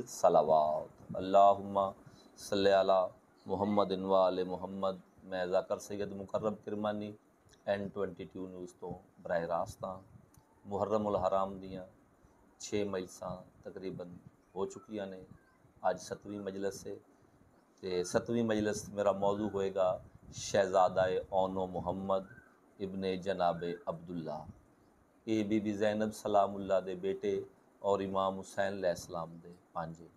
सलावात अल्लाहुम्मा सल्ली अला मुहम्मद व आले मुहम्मद। मैं ज़ाकर सैयद मुकर्रम किरमानी N22 न्यूज़ तो बराह रास्त मुहर्रम उल हराम दियाँ 6 मजलिसां तकरीबन हो चुकियां ने। अज 7वीं मजलिस है तो 7वीं मजलिस मेरा मौजू होएगा शहजादा ओनो मुहम्मद इब्ने जनाब अब्दुल्ला। ये बीबी ज़ैनब सलामुल्लाह दे बेटे और इमाम हुसैन अलैहिस्सलाम दे पांजे।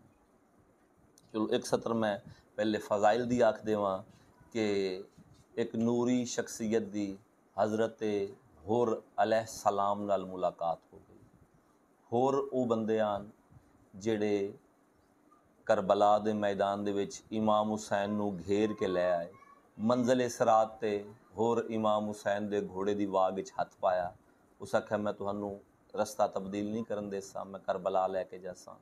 चलो एक सत्र में पहले फ़ज़ाइल दी आख देवां कि एक नूरी शख्सियत दी हज़रत हुर अलैहिस्सलाम नाल मुलाकात हो गई। होर वो बंदे आन जेड़े करबला दे मैदान दे विच इमाम हुसैन नू घेर के लै आए। मंजिल सिरात ते होर इमाम हुसैन दे घोड़े दी वाग विच हथ पाया। उस आख्या मैं तुहानू रस्ता तब्दील नहीं करन देसा, मैं करबला लैके जासा।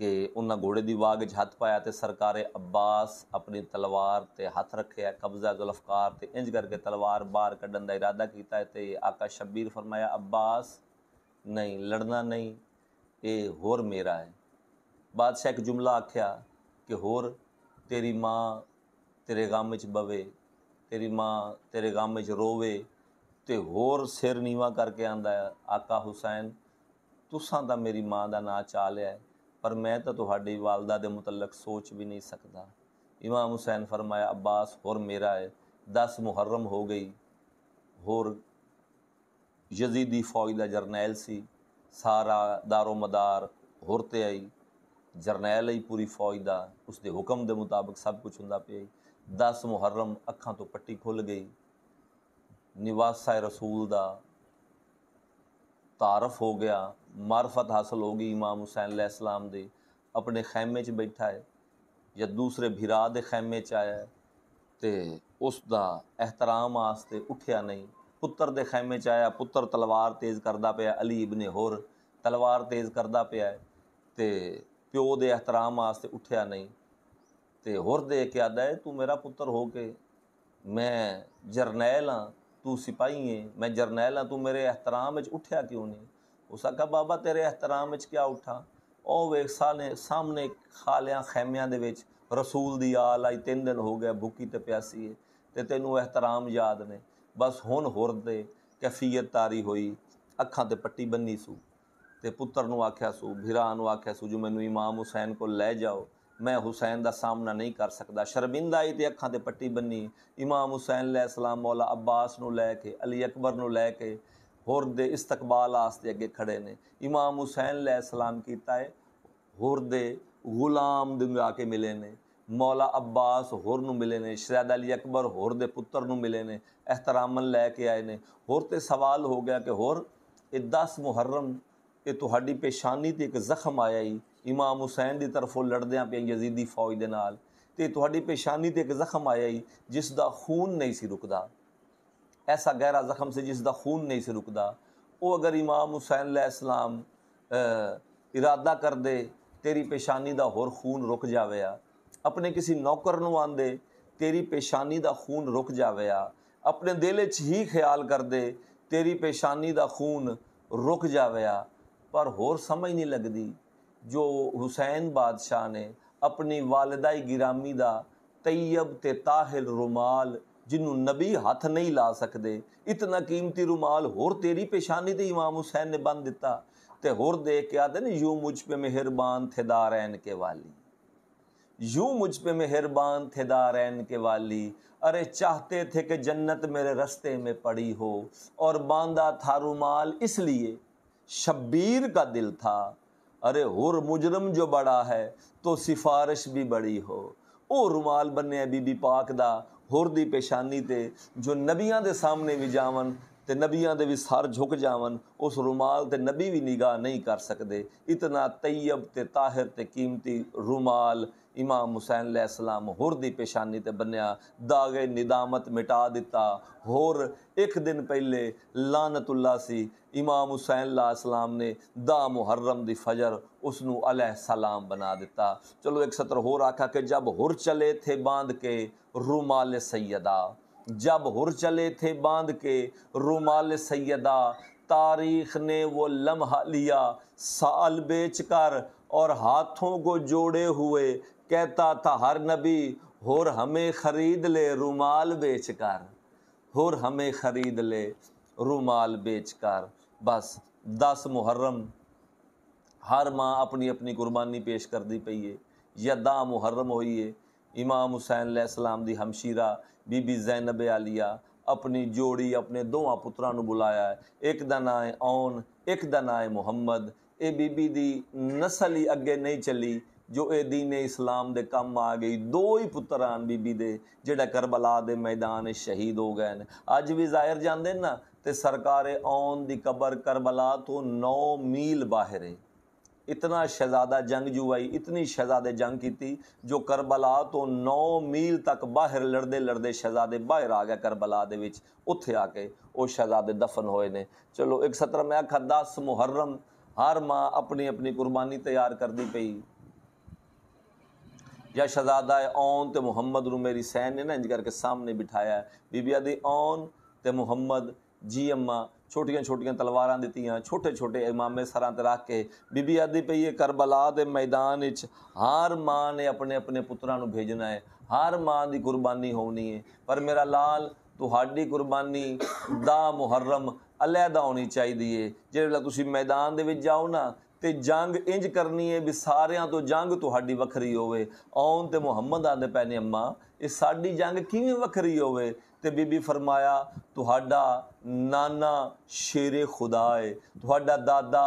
कि उन्हें घोड़े की वाग हथ पाया तो सरकार अब्बास अपनी तलवार ते हथ रखे, कब्जा जुल्फकार ते इंज करके तलवार बाहर कढ़न का इरादा किया है। तो आका शब्बीर फरमाया अब्बास नहीं लड़ना नहीं, ये होर मेरा है। बादशाह एक जुमला आख्या कि होर तेरी माँ तेरे गम च बवे, तेरी माँ तेरे गम च रोवे, तो होर सिर नीवा करके आंदा है आका हुसैन तुसां तां मेरी माँ का नाँ चा लिया है, पर मैं तो तुहाडी वालदा दे मुतलक सोच भी नहीं सकता। इमाम हुसैन फरमाया अब्बास होर मेरा है। 10 मुहर्रम हो गई। होर यजीदी फौज का जरनैल सी, सारा दारो मदार होर ते आई, जरनैल ही पूरी फौज का, उसके हुक्म के मुताबिक सब कुछ होंदा पिया। 10 मुहर्रम अखां तो पट्टी खुल गई। निवासा रसूल का तारफ हो गया, मार्फत हासिल हो गई। इमाम हुसैन अलैहिस्सलाम दे अपने खैमे च बैठा है या दूसरे भिरा दे खैमे च आया तो उसका एहतराम वास्ते उठ्या नहीं। पुत्र दे खैमे च आया, पुत्र तलवार तेज़ करता पाया, अली इबने होर तलवार तेज़ करता पाया तो प्यो दे एहतराम वास्ते उठ्या नहीं। तो होर दे के आदा है तू मेरा पुत्र हो के, मैं जरनैल हाँ तू सिपाही है, मैं जरनैल हाँ तू मेरे एहतराम में उठ्या क्यों नहीं। उस आखा बाबा तेरे एहतराम में क्या उठा, ओ वे सामने खालियां खैमियां दे विच रसूल दी आल आई, 3 दिन हो गया भुखी ते प्यासी है ते तेनू एहतराम याद ने। बस हुण होर दे कैफियत तारी हुई, अखां ते पट्टी बन्नी सू ते पुत्र नू आख्या सू, भिरा नू आख्या सू जो मैनू इमाम हुसैन को लै जाओ, मैं हुसैन का सामना नहीं कर सकता। शर्मिंदा आई तो अखां ते पट्टी बन्नी। इमाम हुसैन अलैहिस्सलाम मौला अब्बास नू लैके, अली अकबर नू लैके होर दे इस्तकबाल आस्ते अगे खड़े ने। इमाम हुसैन अलैहिस्सलाम कीता है होर दे गुलाम दे आके मिले ने, मौला अब्बास होर नू मिले ने, शहजादा अली अकबर होर दे पुत्र नू मिले ने, एहतरामन लैके आए ने। होर ते सवाल हो गया कि होर ये 10 मुहर्रम ये तुहाडी पेशानी ते एक जख्म आया ही, इमाम हुसैन की तरफों लड़द्या पे यजीदी फौज दे नाल, ते तुहाडी पेशानी ते एक जख्म आया ही जिसका खून नहीं सी रुकदा। ऐसा गहरा जख्म से जिसका खून नहीं से रुकदा। वो अगर इमाम हुसैन अलैहिस्सलाम इरादा कर दे तेरी पेशानी का होर खून रुक जावेया, अपने किसी नौकर नू आंदे तेरी पेशानी का खून रुक जावेया, अपने दिल च ही ख्याल कर दे तेरी पेशानी का खून रुक जावेया, पर होर समझ नहीं लगती जो हुसैन बादशाह ने अपनी वालिदा गिरामी का तैयब ते ताहिर रुमाल जिन्हों नबी हथ नहीं ला सकते, इतना कीमती रुमाल होर तेरी पेशानी ते इमाम हुसैन ने बन दिता। ते होर दे के आते न यूं मुझ पे मेहरबान थे दारैन के वाली, यूं मुझ पे मेहरबान थे दारैन के वाली, अरे चाहते थे कि जन्नत मेरे रस्ते में पड़ी हो, और बांधा था रुमाल इसलिए शब्बीर का दिल था, अरे हुर मुजरम जो बड़ा है तो सिफारिश भी बड़ी हो। ओ रुमाल बने बीबी पाक दा होर दी पेशानी ते जो नबियां दे सामने भी जावन ते नबियां दे भी सर झुक जावन, उस रुमाल ते नबी भी निगाह नहीं कर सकते। इतना तैयब ते ताहिर ते कीमती रुमाल इमाम हुसैन अलैहिस्सलाम होर दी पेशानी ते बन्या, दागे निदामत मिटा दिता। होर एक दिन पहले लानतुल्लाह सी इमाम हुसैन अलैहिस्सलाम ने 10 मुहर्रम दी फजर उसनू अलैहिस्सलाम बना दिता। चलो एक सत्र होर आखा कि जब हुर चले थे बांध के रुमाल सैयदा, जब हुर चले थे बांध के रुमाल सैयदा, तारीख ने वो लम्हा लिया साल बेच कर और हाथों को जोड़े हुए कहता था हर नबी, होर हमें ख़रीद ले रुमाल बेच कर, होर हमें ख़रीद ले रुमाल बेच कर। बस 10 मुहर्रम हर माँ अपनी अपनी कुर्बानी पेश करती पई है। यदा मुहर्रम हुई है, इमाम हुसैन अलैहिस्सलाम दी हमशीरा बीबी ज़ैनब आलिया अपनी जोड़ी अपने दोवां पुत्रां नूं बुलाया है। एक दा नाम है औन, एक दा नाम है मुहम्मद। ये बीबी दी नस्ल ही अगे नहीं चली जो ये दीन इस्लाम दे कम आ गई। दो ही पुत्र आन बीबी दे जेड़ा करबला दे मैदान शहीद हो गए ने। अज भी ज़ाहिर जाते ना तो सरकार औन दी कबर करबला तो 9 मील बाहर है। इतना शहजादा जंगजू आई, इतनी शहजादे जंग की जो करबला तो 9 मील तक बाहर लड़ते लड़ते शहजादे बाहर आ गया करबला दे विच। उत्थे आके वो शहजादे दफन होए ने। चलो एक 17 मैं आखा 10 मुहर्रम हर माँ अपनी अपनी कुर्बानी तैयार करती पई। या शहजादा है औन ते मुहम्मद नूं मेरी सैन ने ना इंज करके सामने बिठाया है। बीबी आदि औन ते मुहम्मद जी अम्मा छोटियां छोटियां तलवारां दित्तियां, छोटे छोटे इमामे सरां ते रख के बीबी आदि पई है करबला दे मैदान विच हर माँ ने अपने अपने पुत्रां नूं भेजना है, हर माँ की कुर्बानी होनी है। पर मेरा लाल तुहाडी कुर्बानी 10 मुहर्रम अलहदा होनी चाहिए। जिहड़े तुसीं मैदान दे विच जाओ ना ते जंग इंज करनी है भी सारियां तो जंग तुहाडी वखरी होवे। औन ते मुहम्मद आंदे पै ने अम्मा ये साडी जंग किवें वखरी होवे? ते बीबी फरमाया तुहाडा नाना शेरे खुदा है, तुहाडा दादा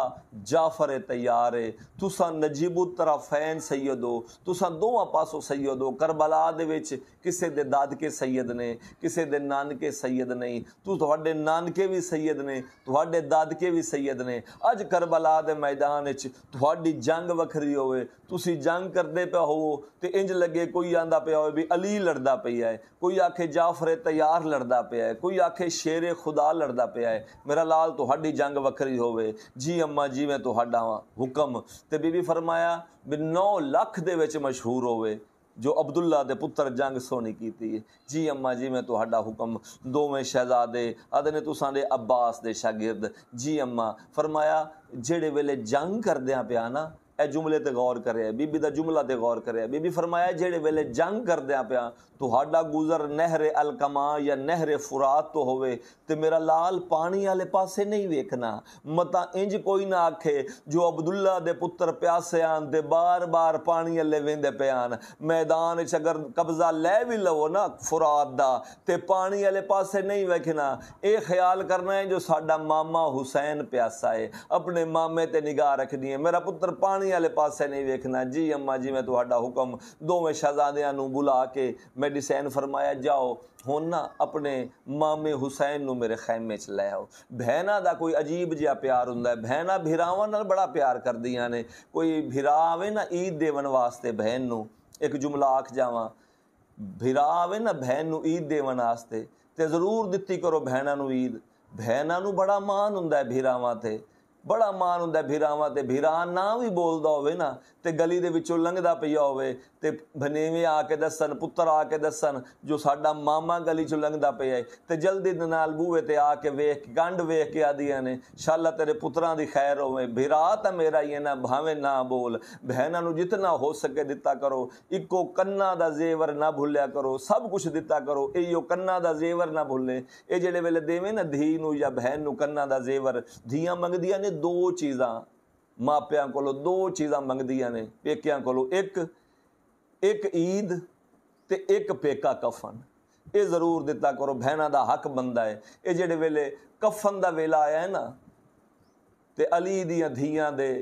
जाफर तैयार है, तुसा नजीबुत तरफैन सैयद हो, तुसा दोवां पासों सैयद हो। करबला दे विच किसे दे दादके सैयद ने, किसे दे नानके सैयद नहीं। तुहाडे नानके भी सैयद ने, तुहाडे दादके भी सैयद ने। अज करबला दे मैदान विच तुहाडी जंग वखरी होवे, तुसी जंग करदे पे हो ते इंज लगे कोई आंदा पिया होवे भी अली लड़दा पिया है, कोई आखे जाफर तैयार लड़दा पिया है, कोई आखे शेरे खुदा लड़दा पिया है। मेरा लाल तुहाडी जंग वखरी होवे। जी अम्मा जी मैं तुहाडा हुक्म। ते बीबी फरमाया भी 9 लाख दे विच मशहूर होवे जो अब्दुल्ला दे पुत्र जंग सोनी कीती है। जी अम्मा जी मैं तुहाडा हुक्म। दोवें शहजादे आदे ने तुसां दे अब्बास दे शागिर्द। जी अम्मा। फरमाया जेड़े वेले जंग करदियां पिया ना ए जुमले ते गौर करे, बीबी दा जुमला ते गौर करे। बीबी फरमाया जेड़े वेले जंग करदियां पिया तुहाडा गुजर नहरे अलकमा या नहरे फुरात तो होवे ते मेरा लाल पानी वाले पासे नहीं वेखना। मता इंज कोई ना आखे जो अब्दुल्ला दे पुत्र प्यासे आन ते बार बार पानी वाले वेंदे पे आन। मैदान च अगर कब्जा लै भी लवो ना फुरात दा ते पानी वाले पासे नहीं वेखना। ये ख्याल करना है जो साडा मामा हुसैन प्यासा है, अपने मामे ते निगाह रखनी है। मेरा पुत्र पानी वाले पासे नहीं वेखना। जी अम्मा जी मैं तुहाडा हुक्म। दोवें शहजादियां नूं बुला के मेडिसैन फरमाया जाओ हुण ना अपने मामे हुसैन नूं मेरे खैमे च लै आओ। भैनां दा कोई अजीब जिहा प्यार हुंदा है। भैनां भिरावां नाल बड़ा प्यार करदियां ने। कोई भिरा आवे ना ईद देवन वास्ते बहन नूं, एक जुमला आख जावां, भिरा आवे ना बहन नूं ईद देवन वास्ते ते जरूर दित्ती करो भैनां नूं ईद। भैनां नूं बड़ा मान हुंदा है भिरावां ते, बड़ा मान हुंदा है भिरावां ते। भिरा ना भी बोलदा होवे ना ते गली दे विचों लंघदा पिया होवे ते भनेवे आके दसन, पुत्तर आके दसन जो साडा मामा गली चों लंघदा पिया है ते जल्दी दे नाल बूहे ते आके वेख गंढ वेख के आदियां ने शाला तेरे पुत्रां दी खैर होवे। भिरा तां मेरा ही है ना, भावें ना बोल। बहनां नूं जितना हो सके दिता करो। इको कन्ना दा जेवर ना भुलिया करो, सब कुछ दिता करो। इहो कन्ना दा जेवर ना भुले। ये जेड़े वेले देवे ना धी नूं या बहन नूं कन्ना दा जेवर, धीआं मंगदियां ने 2 चीज़ां मापियां कोलों, 2 चीज़ां मंगदियां ने पेकियां कोलों, एक ईद ते एक पेका कफन। ये जरूर दिता करो, बहना दा हक बनदा है। ये जेड़े वेले कफन दा वेला आया है ना ते अली दियां धीआं दे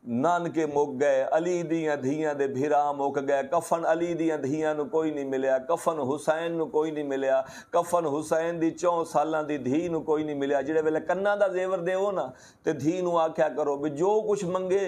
नानके मुक गए, अली दियां धीआं दे भिरा मुक गए। कफन अली दियां धीआं नूं कोई नहीं मिलिया, कफन हुसैन नूं कोई नहीं मिलिया, कफन हुसैन दी 4 सालां दी धी नूं कोई नहीं मिलिया। जिहड़े वेले कन्ना दा जेवर देवो ना ते धी नूं आख्या करो भी जो कुछ मंगे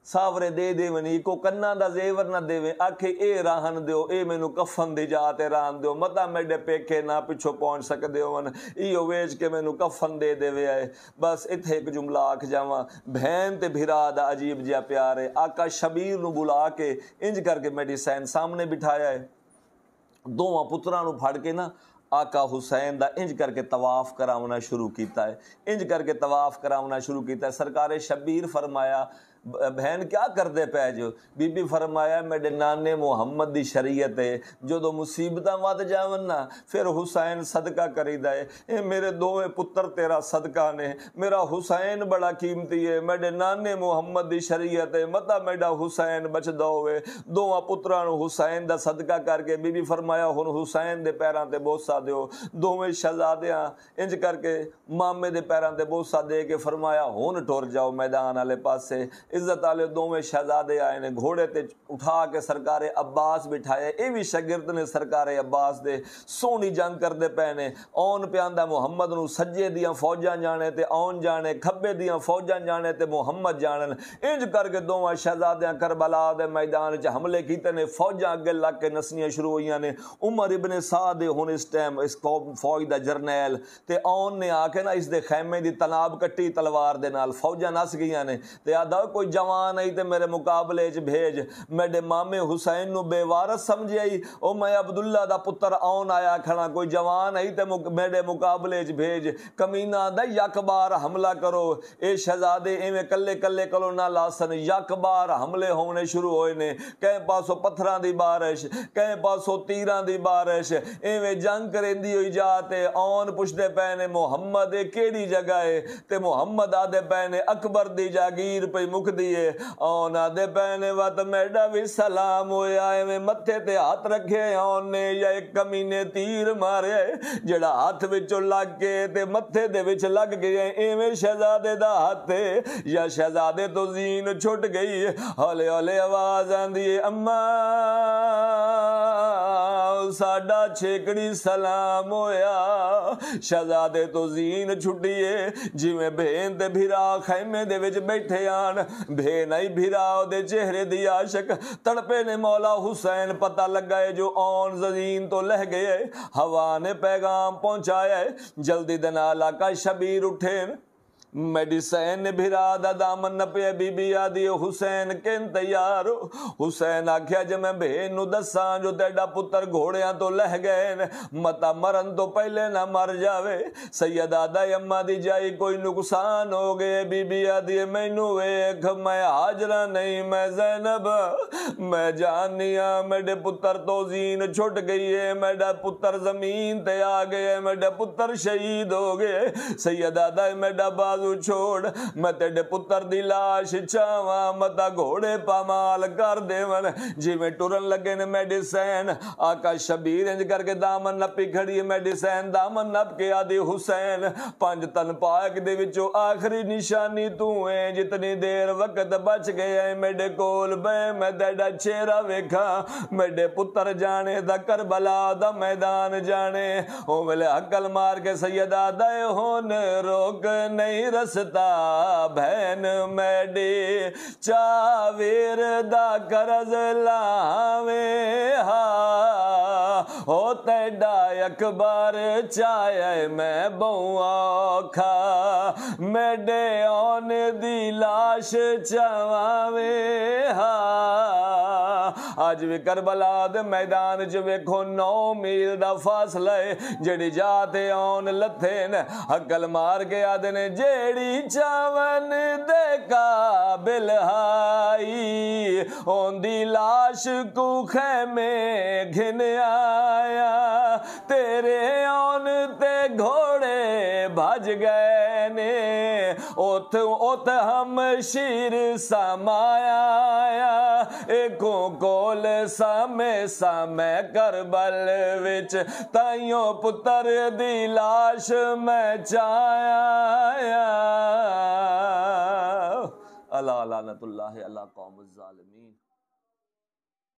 सावरे दे देवनी। को कन्ना दा जेवर ना देवे, आखे ए राहन दियो, ए मैनू कफन दी जाते राहन दियो, मता मेरे पेके ना पिछो पहुंच सकदे होवन, इहो वेच के मैनू कफन दे देवे आए। बस इत्थे एक जुमला आख जावां, बहन ते भिरा दा अजीब जिहा प्यार है। आका शबीर नू बुला के इंज करके मेडिसैन सामने बिठाया है। दोवां पुत्रां नू फड़ के ना आका हुसैन दा इंज करके तवाफ करावना शुरू किया है, इंज करके तवाफ करावना शुरू किया है। सरकार शबीर फरमाया बहन क्या करते पै जो? बीबी फरमाया मेरे नाने मुहम्मद की शरीयत है, जो मुसीबत वध जावन ना फिर हुसैन सदका करीदा है। ये मेरे दोवें पुत्र तेरा सदका ने, मेरा हुसैन बड़ा कीमती है, मेरे नाने मुहम्मद की शरीयत है, मता मेरा हुसैन बचदा होवे। दोवां पुत्रां नूं हुसैन दा सदका करके बीबी फरमाया हुण हुसैन दे पैरां ते बोसा दिओ। दोवें शहजादियां इंज करके मामे दे पैरां ते बोसा दे के फरमाया हुण टुर जाओ मैदान वाले पासे। इज्जत वाले दोवें शहजादे आए ने, घोड़े ते उठा के सरकारे अब्बास बिठाए। ये भी शागिर्द ने सरकारे अब्बास दे, सोहनी जंग करते पे ने। आउन पियांदा मुहम्मद नूं सज्जे दियां फौजां जाने ते आउन जाने, खब्बे दियां फौजां जाने ते मुहम्मद जानन। इंज करके दोवां शहजादियां करबला दे मैदान च हमले कीते ने। फौजां अगे लग के नसनियां शुरू होईयां ने। उमर इब्ने साद हुण इस टाइम इस फौज दा जरनैल ते आउन ने आके ना इस दे खैमे दी तनाब कट्टी तलवार दे नाल। फौजां नस गईयां ने ते आदा कोई जवान आई ते मेरे मुकाबले च भेज। मेरे मामे हुसैन नूं बेवारस समझ आई। ओ मैं अब्दुल्ला दा पुत्र आउन आया खड़ा, कोई जवान आई ते मेरे मुकाबले च भेज। कमीना दा यक बार हमला करो। ये शहजादे इवें कल्ले कल्ले कलो ना लासन, यक बार हमले होने शुरू होए ने। कहीं पासों पत्थरां दी बारिश, कहीं पासों तीरां दी बारिश, इवें जंग करेंदी होई जा ते आउन पुछदे पे ने मुहम्मद केड़ी जगह है? ते मुहम्मद आदे पे ने अकबर दी जागीर पे मुकदी है। आउन आदे पे ने वत मेरा भी सलाम होया। इवें मत्थे ते हाथ रखे आउन ने या एक कमीने तीर मारे जेड़ा हाथ विचों लग के ते मत्थे दे विच लग गया। इवें शहजादे दा हाथ या शहजादे तो जीन छुट गई। हौले हौले आवाज आंदी है अम्मा साडा छेकड़ी सलाम होया। शहजादे तो जीन छुटी है जिवें भेन ते भिरा खैमे दे विच बैठे आन। भेन आई भिरा दे चेहरे दी आशक तड़पे ने मौला हुसैन। पता लगा है जो आउन जमीन तो लह गए। हवा ने पैगाम पहुंचाया है जल्दी दे नाल आका शबीर उठे। मेडिसन ने भिरा दा दामन नपे। बीबी आदि हुसैन किन तैयार हो? हुसैन आख्या जे मैं भेन नूं दसां जो तेरा पुत्र घोड़ियां तो लह गए, मता मरन तो पहले ना मर जावे। सैयद आदा अम्मा दी जाई कोई नुकसान हो गए। बीबी आदि मैनू वेख मैं हाजरा नहीं, मैं ज़ैनब, मैं जानिया मेरे पुत्र तो जीन छुट गई है, मेरा पुत्र जमीन ते आ गए, मेरा पुत्र शहीद हो गए। सैयद आदा मेरा बाजू छोड़, मैं तेरे पुत्र दी लाश चावा, मता घोड़े पामाल कर देवन। जिवें टुरन लगे ने मेडिसन आका शबीर इंज करके दामन नपी खड़ी है। मेडिसन दामन नप के आदि हुसैन पंज तन पाक दे विचों आखिरी निशानी तू है। जितनी देर वक्त बच गया है मेरे कोल बे, मैं तेरा चेहरा वेखा, मेरे पुत्र जाने दा करबला दा मैदान जाने। ओ वेले अकल मार के सैयद आदा होन रोक नहीं रसता बहन मेडी चावेर दा करज लावे। हा हो तेडा अकबर चाहे मैं बहुआ खा, मेडे आन दी लाश चवावे। हा अज भी करबला दे मैदान च वेखो 9 मील दा फासला है। जेड़ी जाते आउन लथे न अकल मार के आदे ने जेड़ी चावन दे काबिल हाई, ओंदी लाश को खैमे घिन आया। तेरे आउन ते घोड़े भज गए ने, उत उत हम शीर समाया। एको कोल सामे सामे करबल विच ताइयों पुत्र दी लाश मैं चाया। अला लानतुल्लाह अला कौम ज़ालिमीन।